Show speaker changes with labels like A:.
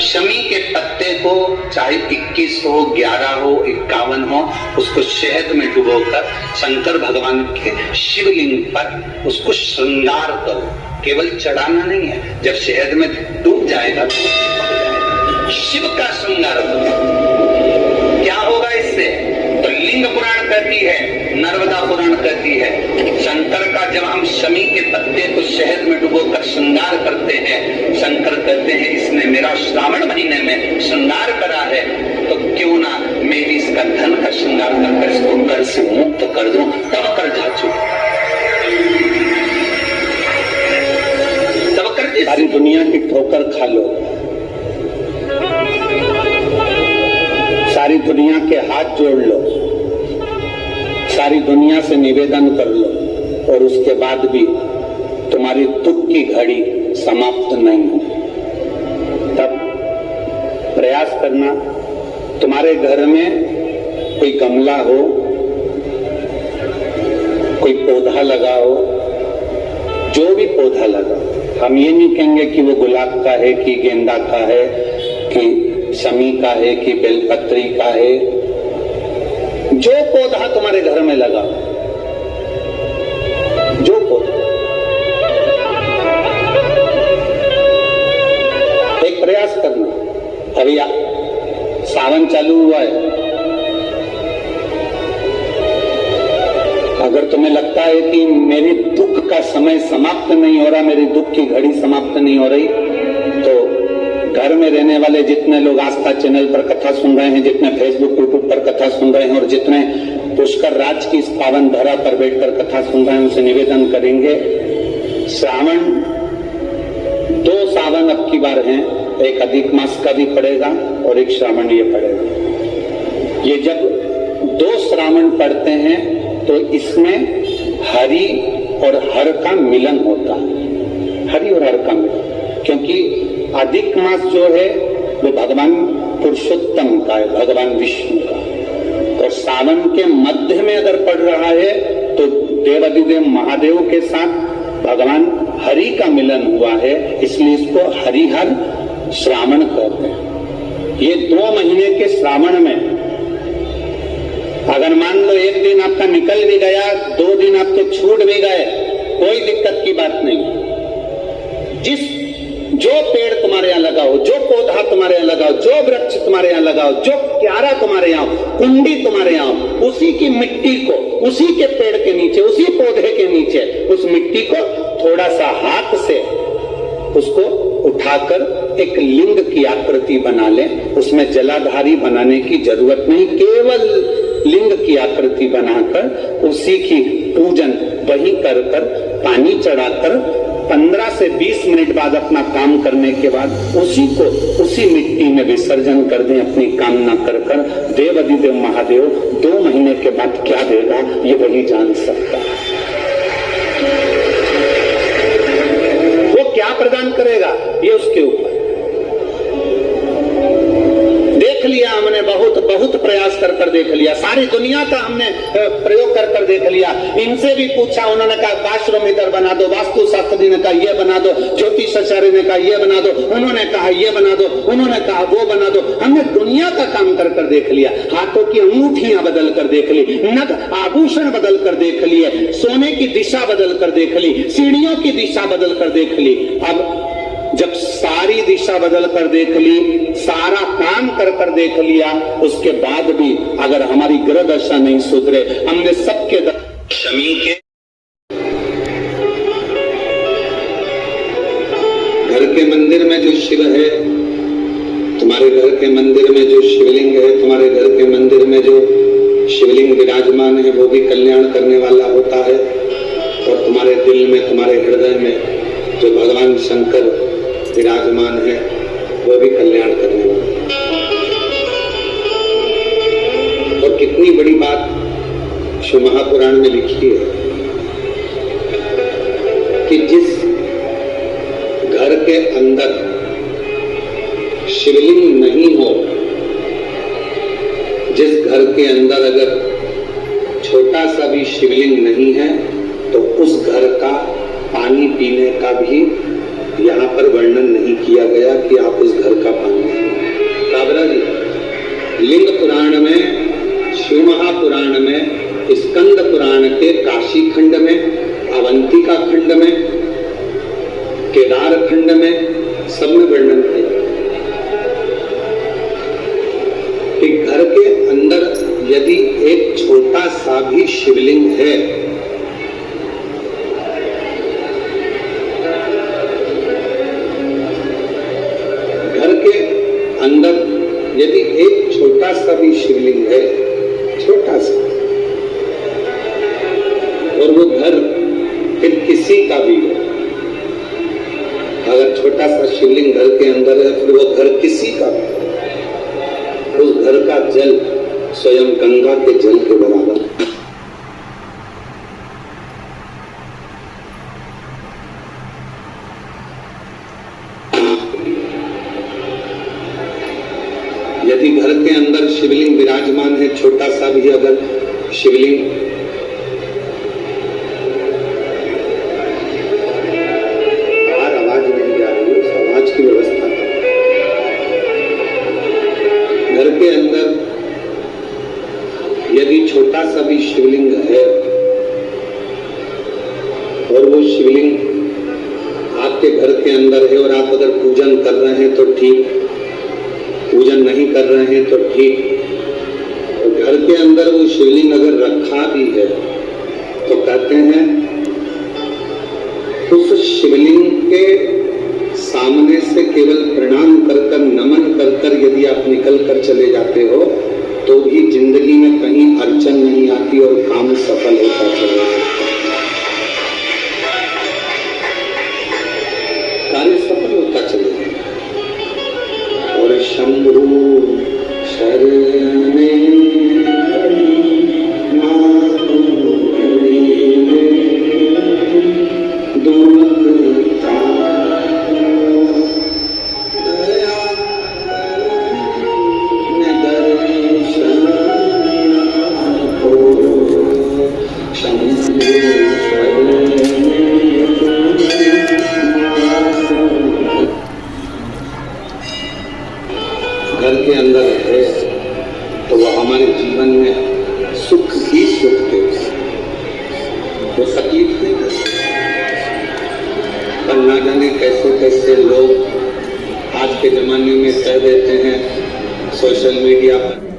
A: शमी के पत्ते को चाहे 21 हो, 11 हो, 51 हो, उसको शहद में डुबोकर शंकर भगवान के शिवलिंग पर उसको श्रृंगार करो। केवल चढ़ाना नहीं है, जब शहद में डूब जाएगा तो शिव का श्रृंगार करो। क्या होगा इससे? तो लिंग पुराण कहती है, नर्मदा पुराण कहती है, शंकर का जब हम शमी के पत्ते को शहद में डुबोकर श्रृंगार करते हैं, शंकर कहते हैं इसने मेरा श्रावण महीने में श्रृंगार करा है, तो क्यों ना मैं भी इसका धन का श्रृंगार कर इसको कर से मुक्त कर दूं, तब कर जाचू। तब कर सारी दुनिया की ठोकर खा लो, सारी दुनिया के हाथ जोड़ लो, सारी दुनिया से निवेदन कर लो, और उसके बाद भी तुम्हारी दुख की घड़ी समाप्त नहीं हो, तब प्रयास करना। तुम्हारे घर में कोई गमला हो, कोई पौधा लगा हो, जो भी पौधा लगा, हम ये नहीं कहेंगे कि वो गुलाब का है कि गेंदा का है कि शमी का है कि बेलपत्री का है, जो पौधा तुम्हारे घर में लगा, जो पौधा, एक प्रयास करना। अभी सावन चालू हुआ है, अगर तुम्हें लगता है कि मेरी दुख का समय समाप्त नहीं हो रहा, मेरी दुख की घड़ी समाप्त नहीं हो रही, तो घर में रहने वाले जितने लोग आस्था चैनल पर कथा सुन रहे हैं, जितने फेसबुक यूट्यूब पर कथा सुन रहे हैं, और जितने पुष्कर राज की इस पावन धरा पर बैठकर कथा सुन रहे हैं, उनसे निवेदन करेंगे, श्रावण 2 सावन अब की बार हैं, एक अधिक मास का भी पड़ेगा और एक श्रावण ये पड़ेगा। ये जब 2 श्रावण पड़ते हैं तो इसमें हरि और हर का मिलन होता है, हरि और हर का मिलन, क्योंकि अधिक मास जो है वो भगवान पुरुषोत्तम का है, भगवान विष्णु का, और सावन के मध्य में अगर पड़ रहा है तो देवाधिदेव महादेव के साथ भगवान हरि का मिलन हुआ है, इसलिए इसको हरिहर श्रावण कहते हैं। ये 2 महीने के श्रावण में अगर मान लो एक दिन आपका निकल भी गया, 2 दिन आपके छूट भी गए, कोई दिक्कत की बात नहीं। जो पेड़ तुम्हारे यहाँ लगाओ, जो पौधा तुम्हारे यहाँ लगाओ, जो वृक्ष तुम्हारे यहाँ लगाओ, जो क्यारा तुम्हारे यहाँ, कुंडी तुम्हारे यहाँ, उसी की मिट्टी को, उसी के पेड़ के नीचे, उसी पौधे के नीचे, उस मिट्टी को थोड़ा सा हाथ से उसको उठाकर एक लिंग की आकृति बना ले। उसमें जलाधारी बनाने की जरूरत नहीं, केवल लिंग की आकृति बनाकर उसी की पूजन वही कर पानी चढ़ाकर 15 से 20 मिनट बाद अपना काम करने के बाद उसी को उसी मिट्टी में विसर्जन कर दें, अपनी कामना कर देवाधिदेव महादेव 2 महीने के बाद क्या देगा ये वही जान सकता है। वो क्या प्रदान करेगा ये उसके ऊपर। देख लिया हमने, बहुत प्रयास कर देख लिया, सारी दुनिया का हमने प्रयोग कर देख लिया। इनसे भी पूछा, उन्होंने कहा वाशरूम इधर बना दो, वास्तु शास्त्री ने कहा ये बना दो, ज्योतिषाचार्य ने कहा ये बना दो, उन्होंने कहा ये बना दो, उन्होंने कहा वो बना दो। हमने दुनिया का काम कर देख लिया, हाथों की अंगूठियां बदल कर देख ली, नग आभूषण बदल कर देख लिए, सोने की दिशा बदल कर देख ली, सीढ़ियों की दिशा बदल कर देख ली। अब जब सारी दिशा बदल कर देख ली, सारा काम कर देख लिया, उसके बाद भी अगर हमारी ग्रह दशा नहीं सुधरे, हमने सबके शमी के घर के मंदिर में जो शिव है, तुम्हारे घर के मंदिर में जो शिवलिंग है, तुम्हारे घर के मंदिर में जो शिवलिंग विराजमान है, वो भी कल्याण करने वाला होता है। और तुम्हारे दिल में, तुम्हारे हृदय में जो भगवान शंकर विराजमान है, वो भी कल्याण करने वाला है। और कितनी बड़ी बात शिव महापुराण में लिखी है कि जिस घर के अंदर शिवलिंग नहीं हो, जिस घर के अंदर अगर छोटा सा भी शिवलिंग नहीं है, तो उस घर का पानी पीने का भी यहाँ पर वर्णन नहीं किया गया कि आप उस घर का पानी काशी खंड में, अवंतिका खंड में, केदार खंड में, सब में वर्णन किया कि घर के अंदर यदि एक छोटा सा भी शिवलिंग है अंदर, यदि एक छोटा सा भी शिवलिंग है, छोटा सा, और वो घर फिर किसी का भी है, अगर छोटा सा शिवलिंग घर के अंदर है फिर वो घर किसी का भी है, उस घर का जल स्वयं गंगा के जल के बराबर है। यदि घर के अंदर शिवलिंग विराजमान है, छोटा सा भी अगर शिवलिंग, बाहर आवाज नहीं जा रही है, उस आवाज की व्यवस्था घर के अंदर यदि छोटा सा भी शिवलिंग है और वो शिवलिंग आपके घर के अंदर है और आप अगर पूजन कर रहे हैं तो ठीक, पूजन नहीं कर रहे हैं तो ठीक, और घर के अंदर वो शिवलिंग अगर रखा भी है तो कहते हैं उस शिवलिंग के सामने से केवल प्रणाम कर कर, नमन कर कर यदि आप निकल कर चले जाते हो तो भी जिंदगी में कहीं अड़चन नहीं आती और काम सफल होता चला जाता, कार्य सफल होता चले जाता। और शंभु शरणे घर के अंदर है तो वह हमारे जीवन में सुख ही सुख देता है, वो तकलीफ नहीं देता। पर ना जाने कैसे कैसे लोग आज के जमाने में कह देते हैं सोशल मीडिया पर